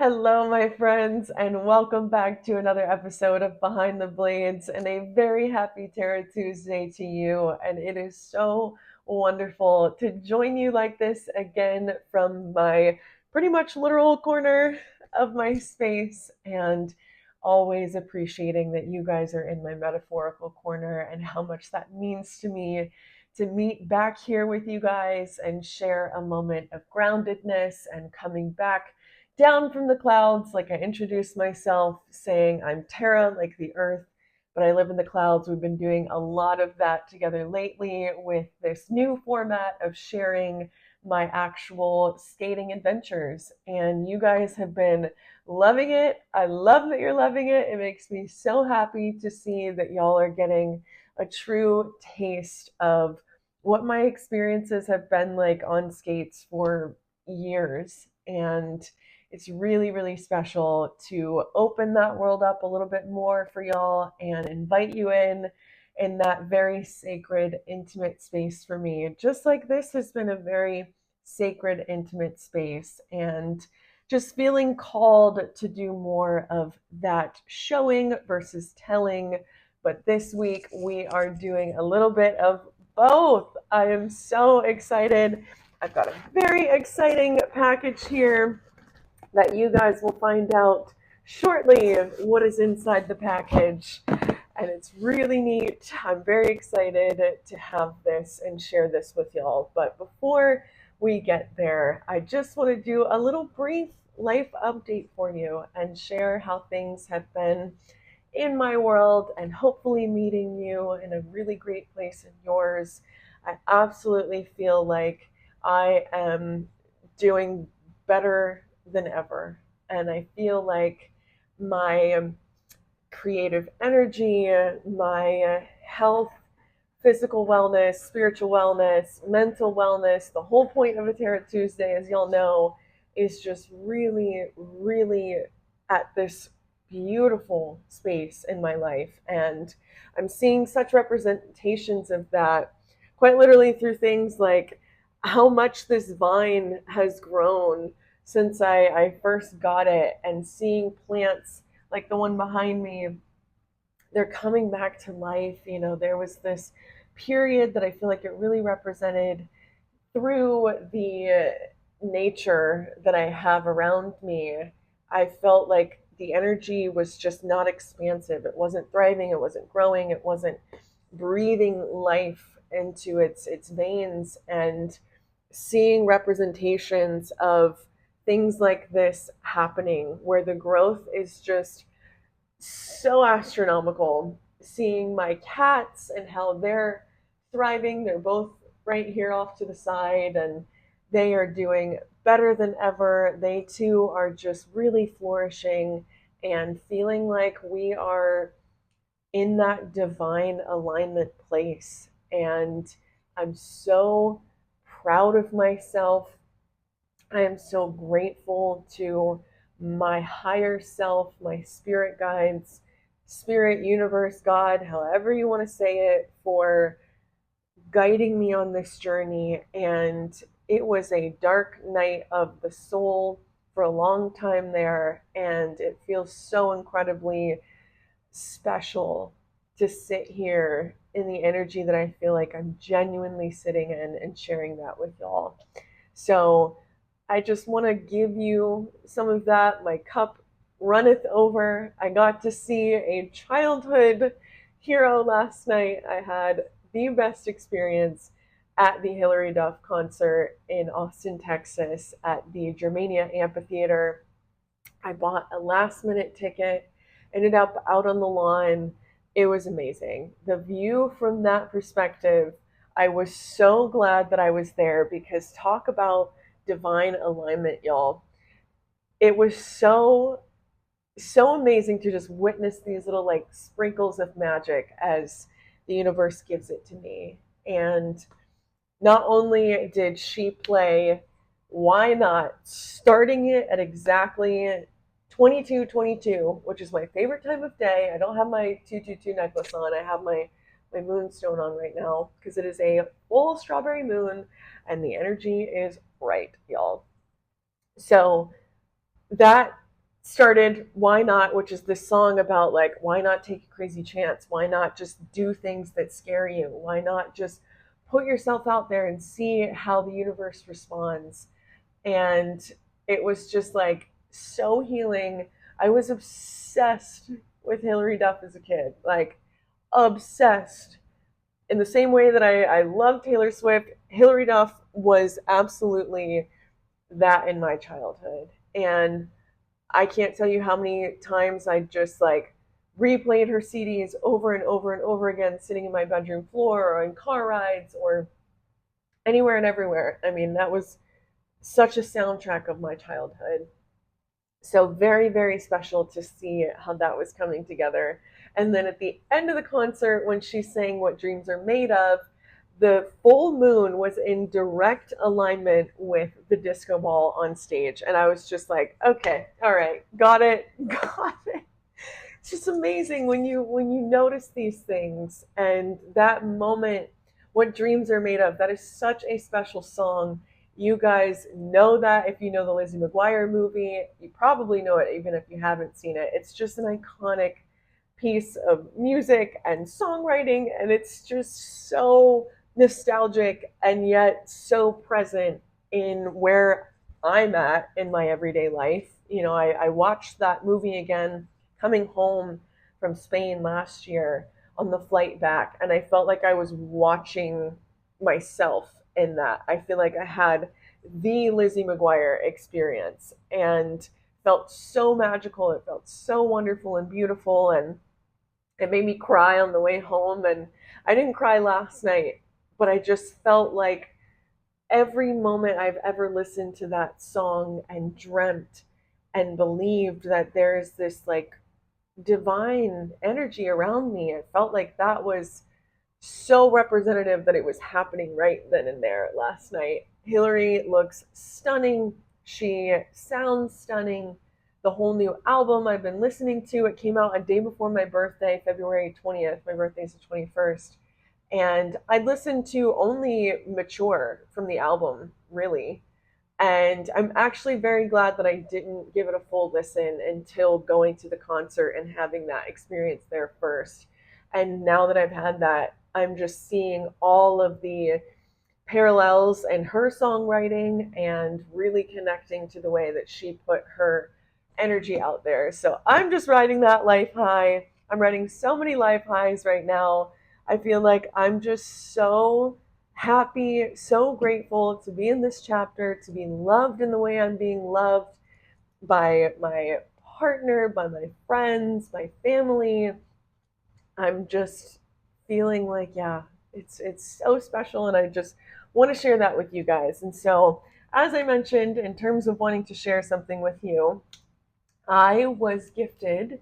Hello, my friends, and welcome back to another episode of Behind the Blades. And a very happy Tarot Tuesday to you. And it is so wonderful to join you like this again from my pretty much literal corner of my space. And always appreciating that you guys are in my metaphorical corner and how much that means to me to meet back here with you guys and share a moment of groundedness and coming back down from the clouds. Like I introduced myself saying I'm Tara, like the earth, but I live in the clouds. We've been doing a lot of that together lately with this new format of sharing my actual skating adventures. And you guys have been loving it. I love that you're loving it. It makes me so happy to see that y'all are getting a true taste of what my experiences have been like on skates for years. And it's really, really special to open that world up a little bit more for y'all and invite you in that very sacred, intimate space for me. Just like this has been a very sacred, intimate space, and just feeling called to do more of that showing versus telling. But this week we are doing a little bit of both. I am so excited. I've got a very exciting package here that you guys will find out shortly what is inside the package. And it's really neat. I'm very excited to have this and share this with y'all. But before we get there, I just want to do a little brief life update for you and share how things have been in my world and hopefully meeting you in a really great place in yours. I absolutely feel like I am doing better than ever. And I feel like my creative energy, my health, physical wellness, spiritual wellness, mental wellness, the whole point of a Tarot Tuesday, as y'all know, is just really, really at this beautiful space in my life. And I'm seeing such representations of that quite literally through things like how much this vine has grown since I first got it, and seeing plants like the one behind me, they're coming back to life. You know, there was this period that I feel like it really represented through the nature that I have around me. I felt like the energy was just not expansive. It wasn't thriving, it wasn't growing, it wasn't breathing life into its veins. And seeing representations of things like this happening where the growth is just so astronomical. Seeing my cats and how they're thriving. They're both right here off to the side, and they are doing better than ever. They too are just really flourishing and feeling like we are in that divine alignment place. And I'm so proud of myself. I am so grateful to my higher self, my spirit guides, spirit, universe, God, however you want to say it, for guiding me on this journey. And it was a dark night of the soul for a long time there. And it feels so incredibly special to sit here in the energy that I feel like I'm genuinely sitting in and sharing that with y'all. So I just want to give you some of that. My cup runneth over. I got to see a childhood hero last night. I had the best experience at the Hillary Duff concert in Austin, Texas, at the Germania Amphitheater. I bought a last minute ticket, ended up out on the lawn. It was amazing. The view from that perspective, I was so glad that I was there, because talk about divine alignment, y'all. It was so amazing to just witness these little like sprinkles of magic as the universe gives it to me. And not only did she play Why Not, starting it at exactly 22:22, which is my favorite time of day. I don't have my 222 necklace on. I have my moonstone on right now because it is a full strawberry moon and the energy is right, y'all. So that started Why Not, which is this song about like, why not take a crazy chance? Why not just do things that scare you? Why not just put yourself out there and see how the universe responds? And it was just like so healing. I was obsessed with Hillary Duff as a kid, like obsessed. In the same way that I loved Taylor Swift, Hillary Duff was absolutely that in my childhood. And I can't tell you how many times I just like replayed her CDs over and over and over again, sitting in my bedroom floor or in car rides or anywhere and everywhere. I mean, that was such a soundtrack of my childhood. So very, very special to see how that was coming together. And then at the end of the concert, when she sang What Dreams Are Made Of, the full moon was in direct alignment with the disco ball on stage. And I was just like, okay, all right, got it, got it. It's just amazing when you notice these things and that moment. What Dreams Are Made Of, that is such a special song. You guys know that if you know the Lizzie McGuire movie. You probably know it even if you haven't seen it. It's just an iconic piece of music and songwriting, and it's just so nostalgic and yet so present in where I'm at in my everyday life. I watched that movie again coming home from Spain last year on the flight back, and I felt like I was watching myself in that. I feel like I had the Lizzie McGuire experience and felt so magical. It felt so wonderful and beautiful, and it made me cry on the way home. And I didn't cry last night, but I just felt like every moment I've ever listened to that song and dreamt and believed that there's this like divine energy around me. It felt like that was so representative that it was happening right then and there last night. Hillary looks stunning. She sounds stunning. The whole new album I've been listening to, it came out a day before my birthday, February 20th. My birthday's the 21st. And I listened to only Mature from the album, really. And I'm actually very glad that I didn't give it a full listen until going to the concert and having that experience there first. And now that I've had that, I'm just seeing all of the parallels in her songwriting and really connecting to the way that she put her energy out there. So I'm just riding that life high. I'm riding so many life highs right now. I feel like I'm just so happy, so grateful to be in this chapter, to be loved in the way I'm being loved by my partner, by my friends, my family. I'm just feeling like, yeah, it's so special, and I just want to share that with you guys. And so, as I mentioned, in terms of wanting to share something with you, I was gifted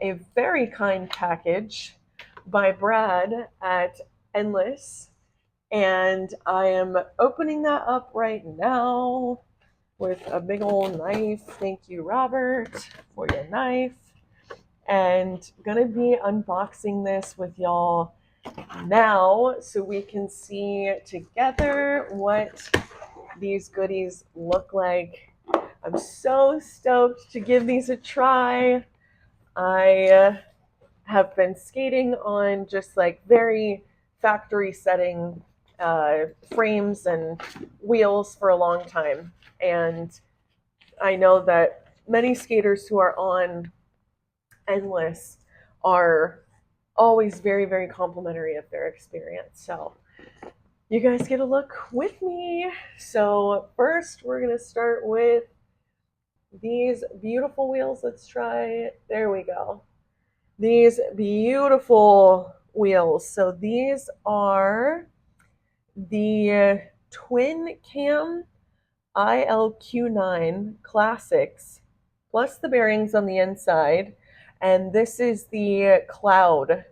a very kind package by Brad at Endless, and I am opening that up right now with a big old knife. Thank you, Robert, for your knife. And gonna be unboxing this with y'all now so we can see together what these goodies look like. I'm so stoked to give these a try. I have been skating on just like very factory setting frames and wheels for a long time. And I know that many skaters who are on Endless are always very, very complimentary of their experience. So you guys get a look with me. So first we're going to start with these beautiful wheels. Let's try it. There we go. These beautiful wheels. So these are the Twin Cam ILQ9 Classics, plus the bearings on the inside. And this is the cloud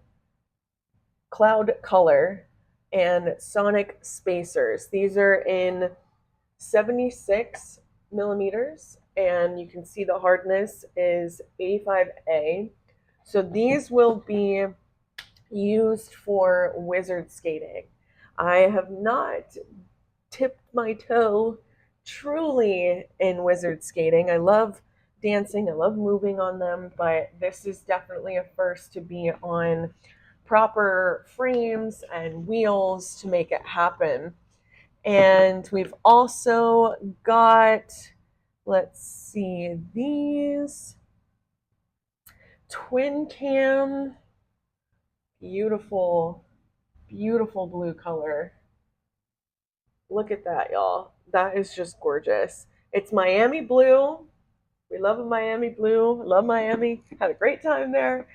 color and sonic spacers. These are in 76 millimeters, and you can see the hardness is 85A. So these will be used for wizard skating. I have not tipped my toe truly in wizard skating. I love dancing, I love moving on them, but this is definitely a first to be on proper frames and wheels to make it happen. And we've also got, let's see, these twin cam, beautiful, beautiful blue color. Look at that, y'all. That is just gorgeous. It's Miami blue. We love a Miami blue. Love Miami. Had a great time there.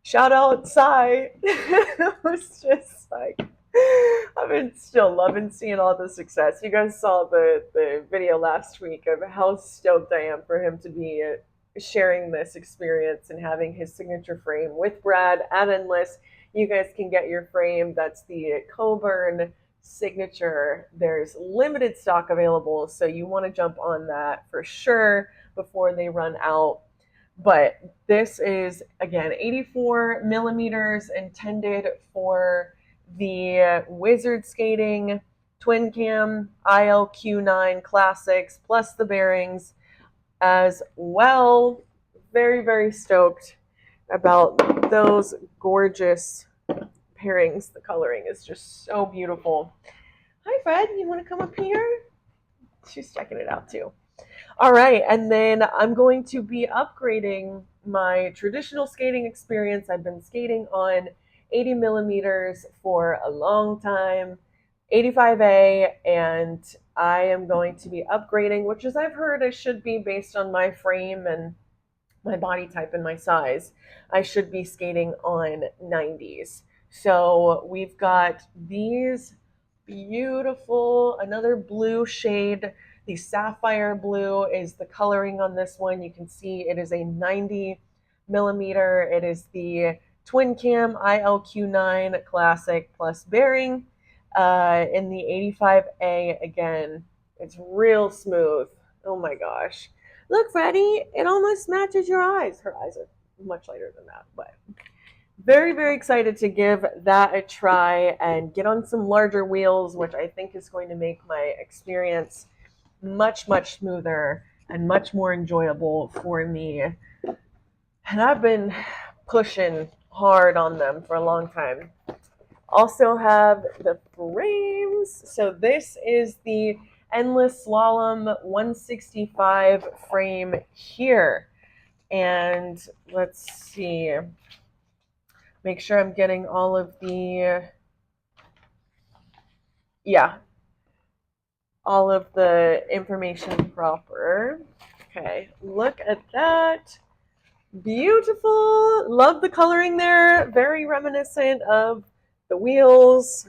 Shout out Cy. It was just like, I've been still loving seeing all the success. You guys saw the video last week of how stoked I am for him to be sharing this experience and having his signature frame with Brad at Endless. You guys can get your frame. That's the Coburn signature. There's limited stock available, so you want to jump on that for sure before they run out. But this is, again, 84 millimeters, intended for the wizard skating twin cam ILQ9 classics, plus the bearings as well. Very, very stoked about those gorgeous pairings. The coloring is just so beautiful. Hi, Fred. You want to come up here? She's checking it out too. All right, and then I'm going to be upgrading my traditional skating experience. I've been skating on 80 millimeters for a long time, 85A, and I am going to be upgrading, which, as I've heard, I should be based on my frame and my body type and my size. I should be skating on 90s. So we've got these beautiful, another blue shade. The sapphire blue is the coloring on this one. You can see it is a 90 millimeter. It is the twin cam ILQ9 classic plus bearing. In the 85A, again, it's real smooth. Oh my gosh. Look, Freddie, it almost matches your eyes. Her eyes are much lighter than that, but very, very excited to give that a try and get on some larger wheels, which I think is going to make my experience much, much smoother and much more enjoyable for me. And I've been pushing hard on them for a long time. Also have the frames. So this is the Endless Slalom 165 frame here. And let's see. Make sure I'm getting all of the, all of the information proper. Okay, look at that. Beautiful. Love the coloring there. Very reminiscent of the wheels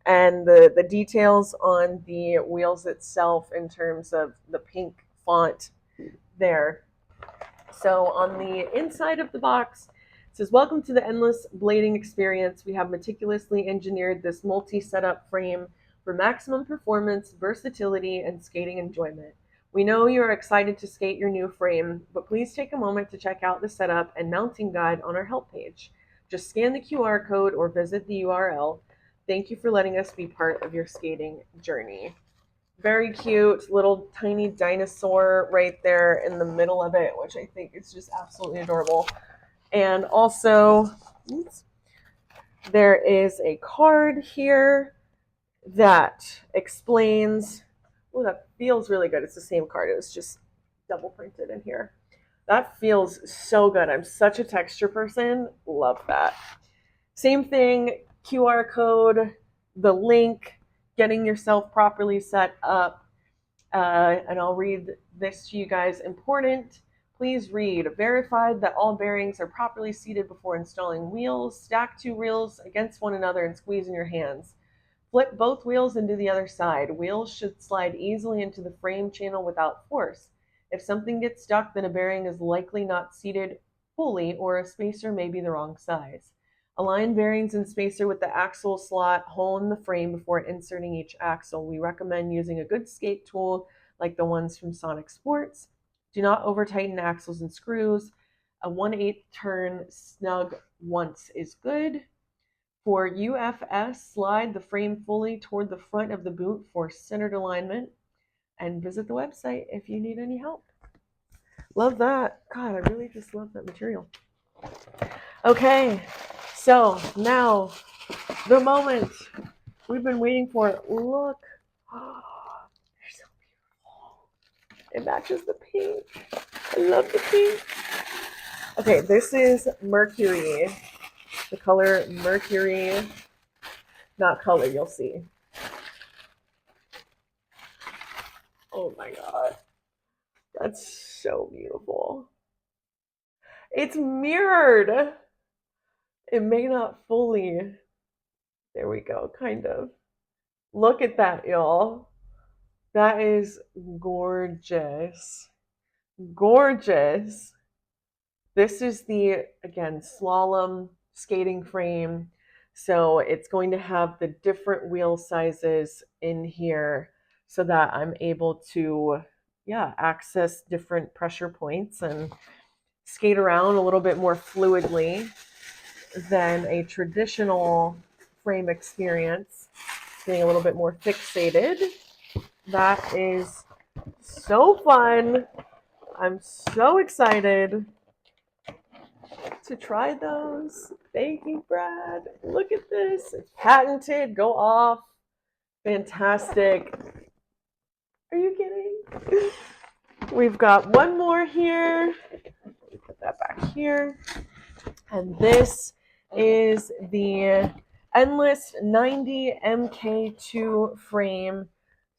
and the details on the wheels itself in terms of the pink font there. So on the inside of the box, it says, welcome to the Endless Blading Experience. We have meticulously engineered this multi-setup frame for maximum performance, versatility, and skating enjoyment. We know you are excited to skate your new frame, but please take a moment to check out the setup and mounting guide on our help page. Just scan the QR code or visit the URL. Thank you for letting us be part of your skating journey. Very cute little tiny dinosaur right there in the middle of it, which I think is just absolutely adorable. And also, there is a card here that explains, oh, that feels really good. It's the same card. It was just double printed in here. That feels so good. I'm such a texture person. Love that. Same thing, QR code, the link, getting yourself properly set up. And I'll read this to you guys. Important. Please read. Verified that all bearings are properly seated before installing wheels. Stack two wheels against one another and squeeze in your hands. Flip both wheels into the other side. Wheels should slide easily into the frame channel without force. If something gets stuck, then a bearing is likely not seated fully or a spacer may be the wrong size. Align bearings and spacer with the axle slot hole in the frame before inserting each axle. We recommend using a good skate tool like the ones from Sonic Sports. Do not over-tighten axles and screws. A 1/8 turn snug once is good. For UFS, slide the frame fully toward the front of the boot for centered alignment. And visit the website if you need any help. Love that. God, I really just love that material. Okay, so now the moment we've been waiting for. Look. They're so beautiful. It matches the pink. I love the pink. Okay, this is Mercury. The color Mercury. Not color, you'll see. Oh my god. That's so beautiful. It's mirrored. It may not fully. There we go, kind of. Look at that, y'all. That is gorgeous. Gorgeous. This is the, again, slalom skating frame. So it's going to have the different wheel sizes in here so that I'm able to, yeah, access different pressure points and skate around a little bit more fluidly than a traditional frame experience, being a little bit more fixated. That is so fun. I'm so excited to try those. Thank you, Brad. Look at this. It's patented. Go off. Fantastic. Are you kidding? We've got one more here. Put that back here. And this is the Endless 90 MK2 frame.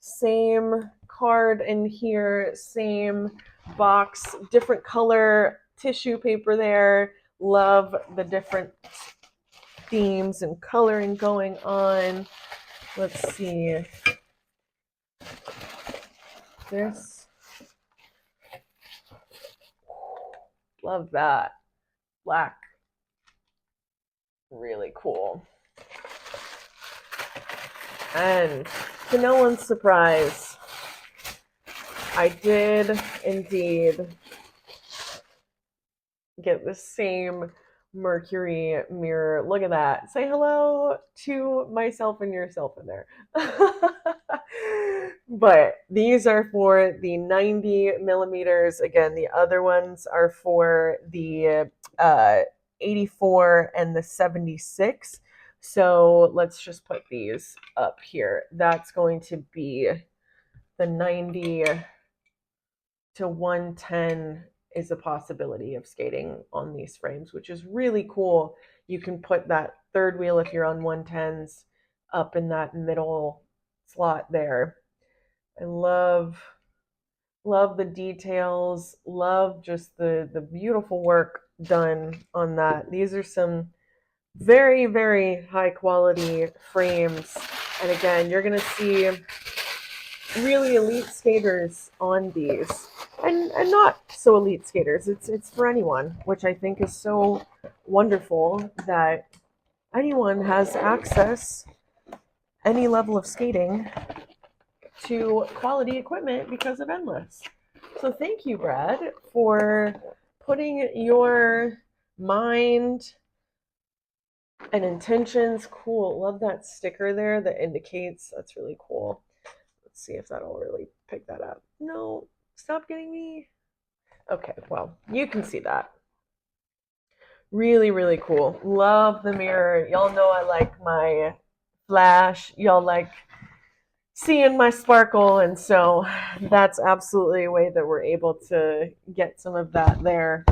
Same card in here, same box, different color tissue paper there. Love the different themes and coloring going on. Let's see. This. Love that. Black. Really cool. And to no one's surprise, I did indeed get the same Mercury mirror. Look at that. Say hello to myself and yourself in there. But these are for the 90 millimeters. Again, the other ones are for the 84 and the 76. So let's just put these up here. That's going to be the 90 to 110 is a possibility of skating on these frames, which is really cool. You can put that third wheel if you're on 110s up in that middle slot there. I love the details, love just the beautiful work done on that. These are some very, very high quality frames. And again, you're going to see really elite skaters on these. And not so elite skaters. It's for anyone, which I think is so wonderful that anyone has access, any level of skating, to quality equipment because of Endless. So thank you, Brad, for putting your mind and intentions. Cool. Love that sticker there that indicates. That's really cool. Let's see if that'll really pick that up. No, stop getting me. Okay, well, you can see that. Really, really cool. Love the mirror. Y'all know I like my flash. Y'all like seeing my sparkle, and so that's absolutely a way that we're able to get some of that there.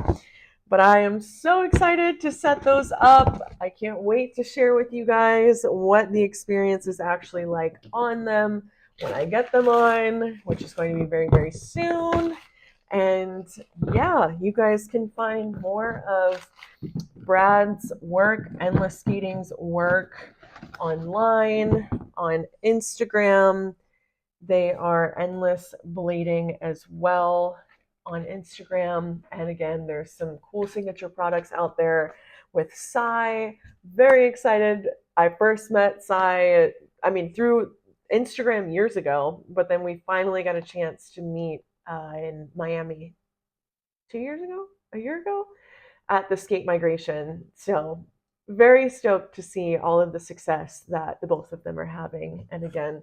But I am so excited to set those up. I can't wait to share with you guys what the experience is actually like on them when I get them on, which is going to be very, very soon. And yeah, you guys can find more of Brad's work, Endless Skating's work, online, on Instagram. They are Endless Blading as well on Instagram. And again, there's some cool signature products out there with Sai. Very excited. I first met Sai, through Instagram years ago, but then we finally got a chance to meet in Miami 2 years ago, a year ago, at the Skate Migration. So very stoked to see all of the success that the both of them are having. And again,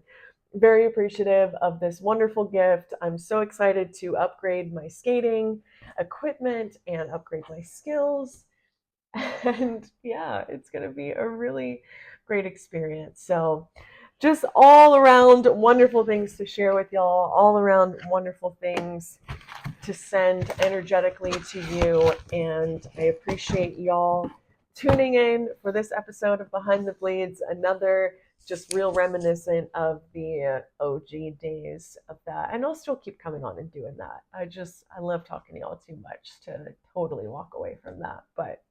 very appreciative of this wonderful gift. I'm so excited to upgrade my skating equipment and upgrade my skills. And yeah, it's going to be a really great experience. So, just all around wonderful things to share with y'all, all around wonderful things to send energetically to you. And I appreciate y'all tuning in for this episode of Behind the Blades, another just real reminiscent of the OG days of that. And I'll still keep coming on and doing that. I love talking to y'all too much to totally walk away from that. But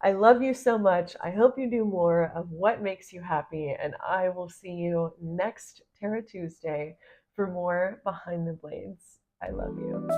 I love you so much. I hope you do more of what makes you happy. And I will see you next Terra Tuesday for more Behind the Blades. I love you.